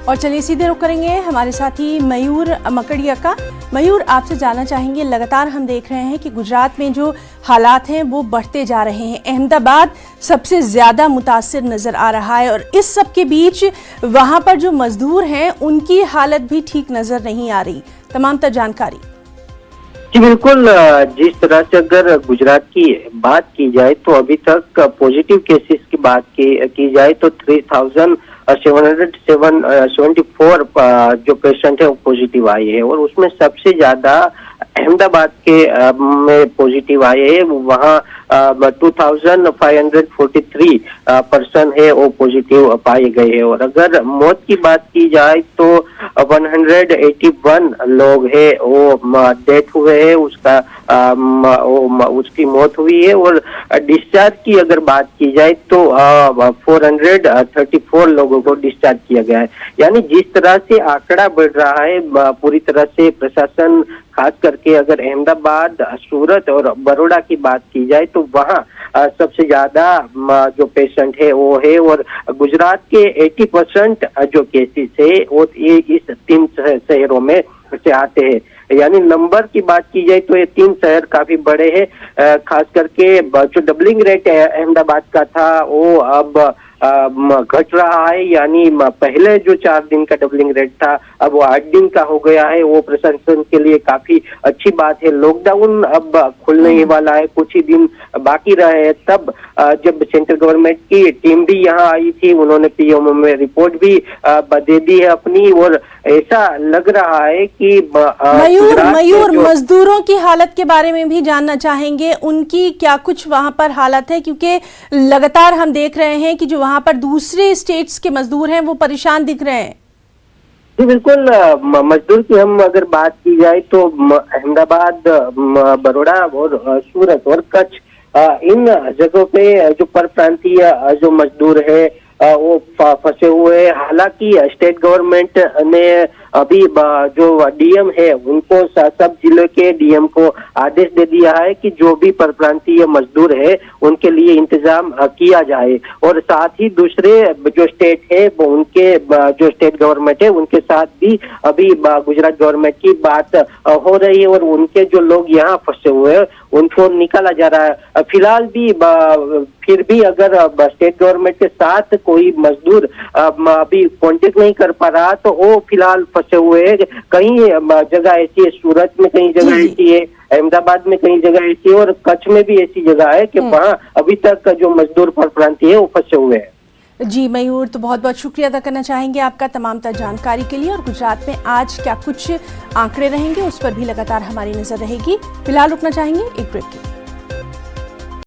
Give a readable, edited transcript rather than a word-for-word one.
और चलिए सीधे रुख करेंगे हमारे साथी मयूर मकड़िया का। मयूर, आपसे जानना चाहेंगे, लगातार हम देख रहे हैं कि गुजरात में जो हालात हैं वो बढ़ते जा रहे हैं। अहमदाबाद सबसे ज़्यादा मुतासिर नज़र आ रहा है और इस सब के बीच वहाँ पर जो मजदूर हैं उनकी हालत भी ठीक नज़र नहीं आ रही। तमाम तर जानकारी। जी बिल्कुल, जिस तरह से अगर गुजरात की बात की जाए तो अभी तक पॉजिटिव केसेस की बात की जाए तो 3774 जो पेशेंट है वो पॉजिटिव आए हैं और उसमें सबसे ज्यादा अहमदाबाद के में पॉजिटिव आए हैं। वहाँ 2543 पर्सन है वो पॉजिटिव पाए गए हैं और अगर मौत की बात की जाए तो 181 लोग है वो डेथ हुए हैं, उसकी मौत हुई है। और डिस्चार्ज की अगर बात की जाए तो 434 लोगों को डिस्चार्ज किया गया है। यानी जिस तरह से आंकड़ा बढ़ रहा है, पूरी तरह से प्रशासन, खास करके अगर अहमदाबाद, सूरत और बड़ौदा की बात की जाए तो वहाँ सबसे ज्यादा जो पेशेंट है वो है। और गुजरात के 80% जो केसेस है वो ये इस 3 शहरों में से आते हैं। यानी नंबर की बात की जाए तो ये 3 शहर काफी बड़े हैं। खास करके जो डबलिंग रेट अहमदाबाद का था वो अब घट रहा है। यानी पहले जो 4 दिन का डबलिंग रेट था अब वो 8 दिन का हो गया है। वो प्रशासन के लिए काफी अच्छी बात है। लॉकडाउन अब खुलने ही वाला है, कुछ ही दिन बाकी रहे हैं। तब जब सेंट्रल गवर्नमेंट की टीम भी यहाँ आई थी, उन्होंने पीएमओ में रिपोर्ट भी दे दी है अपनी। और ऐसा लग रहा है कि मयूर मजदूरों की हालत के बारे में भी जानना चाहेंगे, उनकी क्या कुछ वहां पर हालत है, क्योंकि लगातार हम देख रहे हैं कि जो वहां पर दूसरे स्टेट्स के मजदूर हैं वो परेशान दिख रहे हैं। जी बिल्कुल, मजदूर की हम अगर बात की जाए तो अहमदाबाद, बड़ौदा और सूरत और कच्छ, इन जगहों पे जो परप्रांतीय जो मजदूर है वो फंसे हुए हैं। हालांकि स्टेट गवर्नमेंट ने अभी जो डीएम है उनको सब जिले के डीएम को आदेश दे दिया है कि जो भी परप्रांतीय मजदूर है उनके लिए इंतजाम किया जाए। और साथ ही दूसरे जो स्टेट है वो उनके जो स्टेट गवर्नमेंट है उनके साथ भी अभी गुजरात गवर्नमेंट की बात हो रही है और उनके जो लोग यहाँ फंसे हुए हैं उनको निकाला जा रहा है। फिलहाल भी फिर भी अगर स्टेट गवर्नमेंट के साथ कोई मजदूर अभी कांटेक्ट नहीं कर पा रहा तो वो फिलहाल फंसे हुए हैं। कई जगह ऐसी है, सूरत में कई जगह ऐसी है, अहमदाबाद में कई जगह ऐसी है और कच्छ में भी ऐसी जगह है कि वहाँ अभी तक जो मजदूर परप्रांतीय है वो फंसे हुए हैं। जी मयूर, तो बहुत बहुत शुक्रिया अदा करना चाहेंगे आपका तमाम तर जानकारी के लिए। और गुजरात में आज क्या कुछ आंकड़े रहेंगे उस पर भी लगातार हमारी नजर रहेगी। फिलहाल रुकना चाहेंगे एक ब्रेक के लिए।